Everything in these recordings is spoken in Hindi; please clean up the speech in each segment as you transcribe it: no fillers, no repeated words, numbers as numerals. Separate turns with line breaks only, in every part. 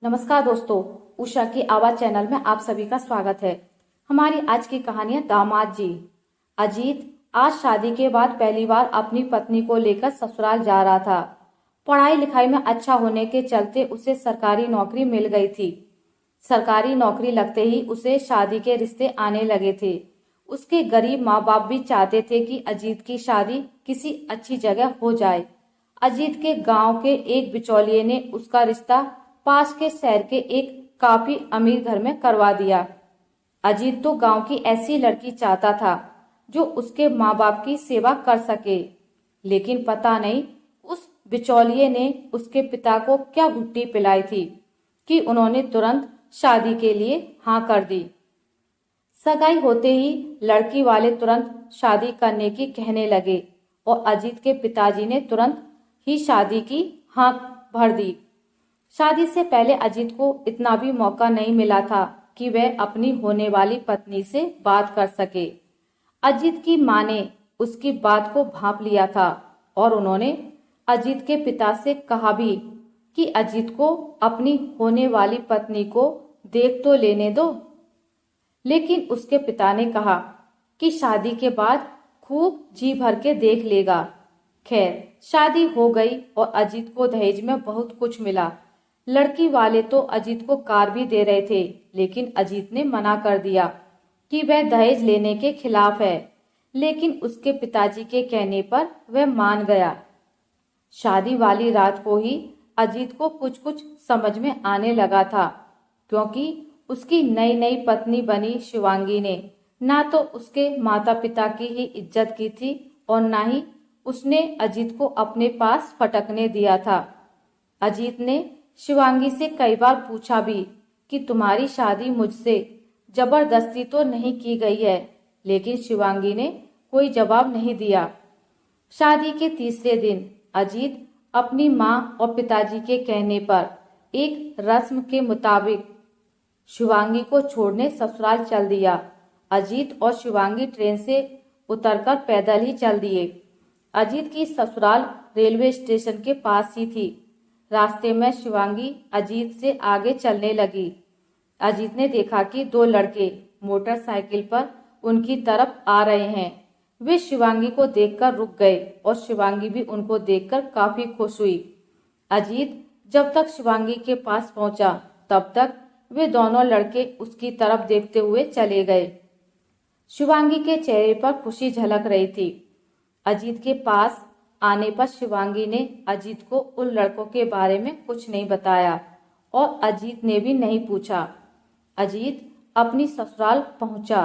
नमस्कार दोस्तों, उषा की आवाज चैनल में आप सभी का स्वागत है। हमारी आज की कहानी है दामाद जी। अजीत आज शादी के बाद पहली बार अपनी पत्नी को लेकर ससुराल जा रहा था। पढ़ाई लिखाई में अच्छा होने के चलते उसे सरकारी नौकरी मिल गई थी। सरकारी नौकरी लगते ही उसे शादी के रिश्ते आने लगे थे। उसके गरीब माँ बाप भी चाहते थे कि अजीत की शादी किसी अच्छी जगह हो जाए। अजीत के गांव के एक बिचौलिए ने उसका रिश्ता पास के शहर के एक काफी अमीर घर में करवा दिया। अजीत तो गांव की ऐसी लड़की चाहता था जो उसके माँ बाप की सेवा कर सके, लेकिन पता नहीं उस बिचौलिए ने उसके पिता को क्या घुट्टी पिलाई थी कि उन्होंने तुरंत शादी के लिए हाँ कर दी। सगाई होते ही लड़की वाले तुरंत शादी करने की कहने लगे और अजीत के पिताजी ने तुरंत ही शादी की हाँ भर दी। शादी से पहले अजीत को इतना भी मौका नहीं मिला था कि वह अपनी होने वाली पत्नी से बात कर सके। अजीत की मां ने उसकी बात को भांप लिया था और उन्होंने अजीत के पिता से कहा भी कि अजीत को अपनी होने वाली पत्नी को देख तो लेने दो। लेकिन उसके पिता ने कहा कि शादी के बाद खूब जी भर के देख लेगा। खैर, शादी हो गई और अजीत को दहेज में बहुत कुछ मिला। लड़की वाले तो अजीत को कार भी दे रहे थे, लेकिन अजीत ने मना कर दिया कि वह दहेज लेने के खिलाफ है। लेकिन उसके पिताजी के कहने पर वह मान गया। शादी वाली रात को ही अजीत को कुछ कुछ समझ में आने लगा था, क्योंकि उसकी नई नई पत्नी बनी शिवांगी ने ना तो उसके माता पिता की ही इज्जत की थी और ना ही उसने अजीत को अपने पास फटकने दिया था। अजीत ने शिवांगी से कई बार पूछा भी कि तुम्हारी शादी मुझसे जबरदस्ती तो नहीं की गई है, लेकिन शिवांगी ने कोई जवाब नहीं दिया। शादी के तीसरे दिन अजीत अपनी मां और पिताजी के कहने पर एक रस्म के मुताबिक शिवांगी को छोड़ने ससुराल चल दिया। अजीत और शिवांगी ट्रेन से उतरकर पैदल ही चल दिए। अजीत की ससुराल रेलवे स्टेशन के पास ही थी। रास्ते में शिवांगी अजीत से आगे चलने लगी। अजीत ने देखा कि दो लड़के मोटरसाइकिल पर उनकी तरफ आ रहे हैं। वे शिवांगी को देखकर रुक गए और शिवांगी भी उनको देखकर काफी खुश हुई। अजीत जब तक शिवांगी के पास पहुंचा तब तक वे दोनों लड़के उसकी तरफ देखते हुए चले गए। शिवांगी के चेहरे पर खुशी झलक रही थी। अजीत के पास आने पर शिवांगी ने अजीत को उन लड़कों के बारे में कुछ नहीं बताया और अजीत ने भी नहीं पूछा। अजीत अपनी ससुराल पहुंचा।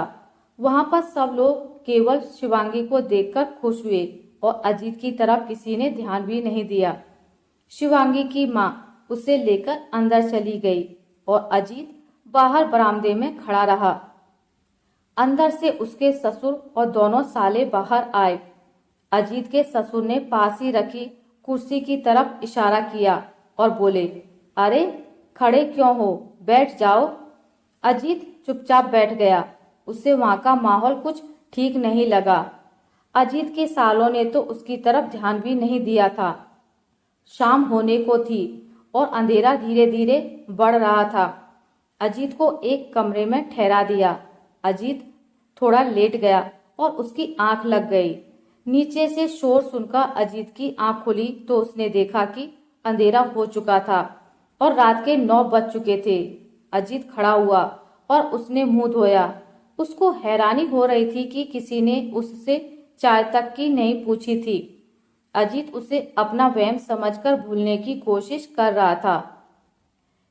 वहां पर सब लोग केवल शिवांगी को देखकर खुश हुए और अजीत की तरफ किसी ने ध्यान भी नहीं दिया। शिवांगी की मां उसे लेकर अंदर चली गई और अजीत बाहर बरामदे में खड़ा रहा। अंदर से उसके ससुर और दोनों साले बाहर आए। अजीत के ससुर ने पास ही रखी कुर्सी की तरफ इशारा किया और बोले, अरे खड़े क्यों हो, बैठ जाओ। अजीत चुपचाप बैठ गया। उसे वहां का माहौल कुछ ठीक नहीं लगा। अजीत के सालों ने तो उसकी तरफ ध्यान भी नहीं दिया था। शाम होने को थी और अंधेरा धीरे धीरे बढ़ रहा था। अजीत को एक कमरे में ठहरा दिया। अजीत थोड़ा लेट गया और उसकी आंख लग गई। नीचे से शोर सुनकर अजीत की आंख खुली तो उसने देखा कि अंधेरा हो चुका था और रात के 9 बज चुके थे। अजीत खड़ा हुआ और उसने मुंह धोया। उसको हैरानी हो रही थी कि किसी ने उससे चाय तक की नहीं पूछी थी। अजीत उसे अपना वहम समझकर भूलने की कोशिश कर रहा था,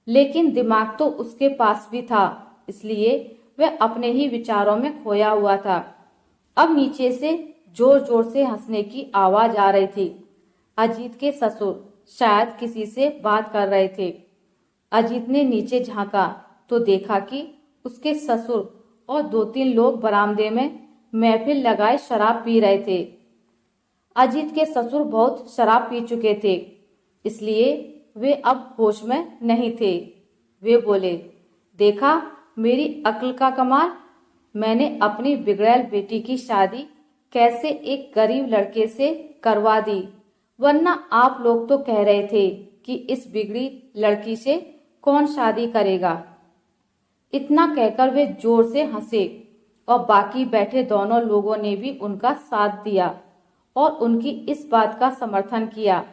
लेकिन दिमाग तो उसके पास भी था, इसलिए वह अपने ही विचारों में खोया हुआ था। अब नीचे से जोर जोर से हंसने की आवाज आ रही थी। अजीत के ससुर शायद किसी से बात कर रहे थे। अजीत ने नीचे झांका तो देखा कि उसके ससुर और 2-3 लोग बरामदे में महफिल लगाए शराब पी रहे थे। अजीत के ससुर बहुत शराब पी चुके थे, इसलिए वे अब होश में नहीं थे। वे बोले, देखा मेरी अक्ल का कमाल, मैंने अपनी बिगड़ैल बेटी की शादी कैसे एक गरीब लड़के से करवा दी, वरना आप लोग तो कह रहे थे कि इस बिगड़ी लड़की से कौन शादी करेगा। इतना कहकर वे जोर से हंसे और बाकी बैठे दोनों लोगों ने भी उनका साथ दिया और उनकी इस बात का समर्थन किया।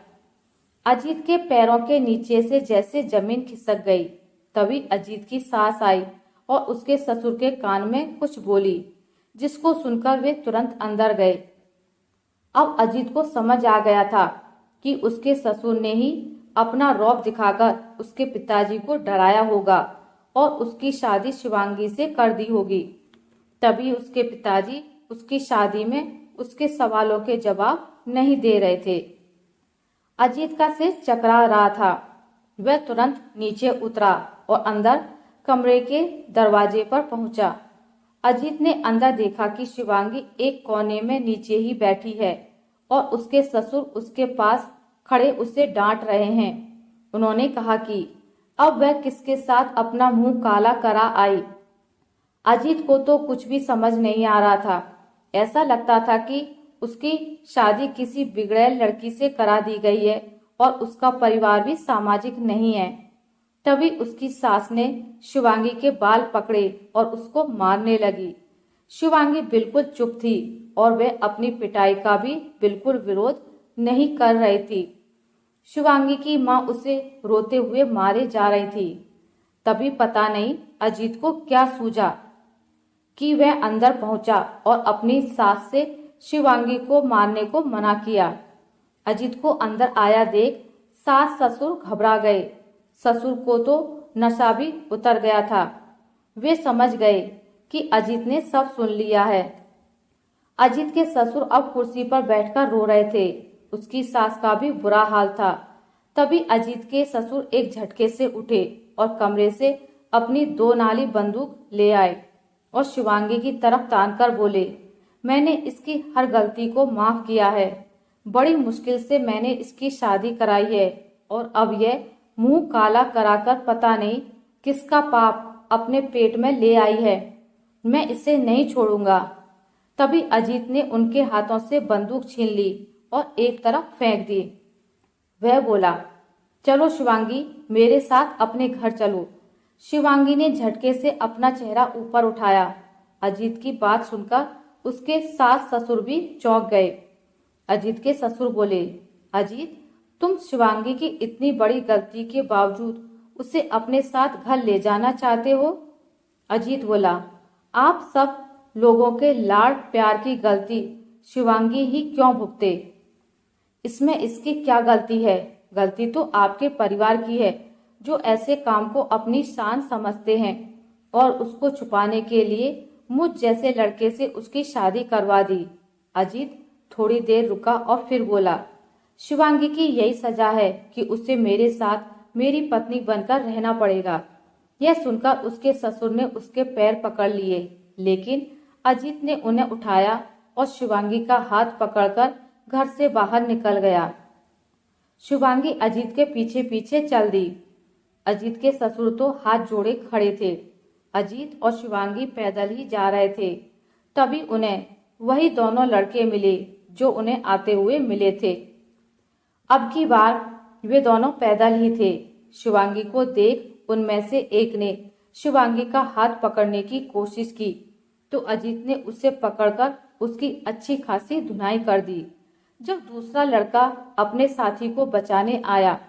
अजीत के पैरों के नीचे से जैसे जमीन खिसक गई। तभी अजीत की सास आई और उसके ससुर के कान में कुछ बोली, जिसको सुनकर वे तुरंत अंदर गए। अब अजीत को समझ आ गया था कि उसके ससुर ने ही अपना रौब दिखाकर उसके पिताजी को डराया होगा और उसकी शादी शिवांगी से कर दी होगी। तभी उसके पिताजी उसकी शादी में उसके सवालों के जवाब नहीं दे रहे थे। अजीत का सिर चकरा रहा था। वह तुरंत नीचे उतरा और अंदर कमरे के दरवाजे पर पहुंचा। अजीत ने अंदर देखा कि शिवांगी एक कोने में नीचे ही बैठी है और उसके ससुर उसके पास खड़े उसे डांट रहे हैं। उन्होंने कहा कि अब वह किसके साथ अपना मुंह काला करा आई। अजीत को तो कुछ भी समझ नहीं आ रहा था। ऐसा लगता था कि उसकी शादी किसी बिगड़ैल लड़की से करा दी गई है और उसका परिवार भी सामाजिक नहीं है। तभी उसकी सास ने शिवांगी के बाल पकड़े और उसको मारने लगी। शिवांगी बिल्कुल चुप थी और वह अपनी पिटाई का भी बिल्कुल विरोध नहीं कर रही थी। शिवांगी की माँ उसे रोते हुए मारे जा रही थी। तभी पता नहीं अजीत को क्या सूझा कि वह अंदर पहुंचा और अपनी सास से शिवांगी को मारने को मना किया। अजीत को अंदर आया देख सास ससुर घबरा गए। ससुर को तो नशा भी उतर गया था। वे समझ गए कि अजीत ने सब सुन लिया है। अजीत के ससुर अब कुर्सी पर बैठकर रो रहे थे। उसकी सास का भी बुरा हाल था। तभी अजीत के ससुर एक झटके से उठे और कमरे से अपनी 2 नाली बंदूक ले आए और शिवांगी की तरफ तानकर बोले, मैंने इसकी हर गलती को माफ किया है। बड़ी मुश्किल से मैंने इसकी शादी कराई है और अब यह मुंह काला कराकर पता नहीं किसका पाप अपने पेट में ले आई है। मैं इसे नहीं छोड़ूंगा। तभी अजीत ने उनके हाथों से बंदूक छीन ली और एक तरफ फेंक दी। वह बोला, चलो शिवांगी, मेरे साथ अपने घर चलो। शिवांगी ने झटके से अपना चेहरा ऊपर उठाया। अजीत की बात सुनकर उसके सास ससुर भी चौंक गए। अजीत के ससुर बोले, अजीत, तुम शिवांगी की इतनी बड़ी गलती के बावजूद उसे अपने साथ घर ले जाना चाहते हो? अजीत बोला, आप सब लोगों के लाड़ प्यार की गलती शिवांगी ही क्यों भुगते? इसमें इसकी क्या गलती है? गलती तो आपके परिवार की है, जो ऐसे काम को अपनी शान समझते हैं और उसको छुपाने के लिए मुझ जैसे लड़के से उसकी शादी करवा दी। अजीत थोड़ी देर रुका और फिर बोला, शिवांगी की यही सजा है कि उसे मेरे साथ मेरी पत्नी बनकर रहना पड़ेगा। यह सुनकर उसके ससुर ने उसके पैर पकड़ लिए, लेकिन अजीत ने उन्हें उठाया और शिवांगी का हाथ पकड़कर घर से बाहर निकल गया। शिवांगी अजीत के पीछे पीछे चल दी। अजीत के ससुर तो हाथ जोड़े खड़े थे। अजीत और शिवांगी पैदल ही जा रहे थे। तभी उन्हें वही दोनों लड़के मिले जो उन्हें आते हुए मिले थे। अब की बार वे दोनों पैदल ही थे। शिवांगी को देख उनमें से एक ने शिवांगी का हाथ पकड़ने की कोशिश की तो अजीत ने उसे पकड़कर उसकी अच्छी खासी धुनाई कर दी। जब दूसरा लड़का अपने साथी को बचाने आया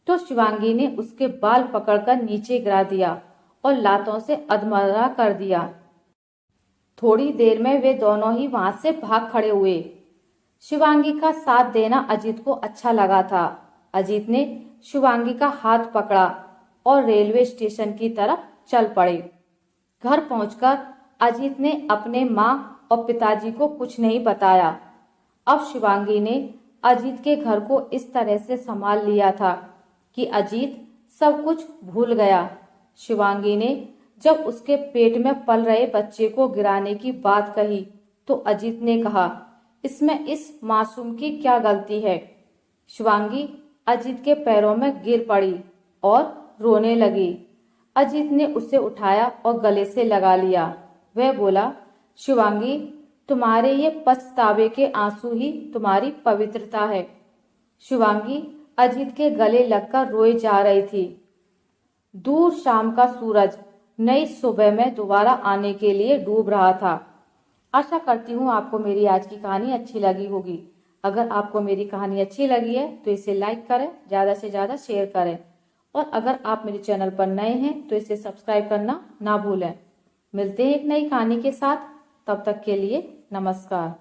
तो शिवांगी ने उसके बाल पकड़कर नीचे गिरा दिया और लातों से अधमरा कर दिया। थोड़ी देर में वे दोनों ही वहां से भाग खड़े हुए। शिवांगी का साथ देना अजीत को अच्छा लगा था। अजीत ने शिवांगी का हाथ पकड़ा और रेलवे स्टेशन की तरफ चल पड़े। घर पहुंचकर अजीत ने अपने माँ और पिताजी को कुछ नहीं बताया। अब शिवांगी ने अजीत के घर को इस तरह से संभाल लिया था कि अजीत सब कुछ भूल गया। शिवांगी ने जब उसके पेट में पल रहे बच्चे को गिराने की बात कही तो अजीत ने कहा, इसमें इस मासूम की क्या गलती है? शिवांगी अजीत के पैरों में गिर पड़ी और रोने लगी। अजीत ने उसे उठाया और गले से लगा लिया। वह बोला, शिवांगी, तुम्हारे ये पछतावे के आंसू ही तुम्हारी पवित्रता है। शिवांगी अजीत के गले लगकर रोए जा रही थी। दूर शाम का सूरज नई सुबह में दोबारा आने के लिए डूब रहा था। आशा करती हूँ आपको मेरी आज की कहानी अच्छी लगी होगी। अगर आपको मेरी कहानी अच्छी लगी है तो इसे लाइक करें, ज़्यादा से ज़्यादा शेयर करें, और अगर आप मेरे चैनल पर नए हैं तो इसे सब्सक्राइब करना ना भूलें। मिलते हैं एक नई कहानी के साथ, तब तक के लिए नमस्कार।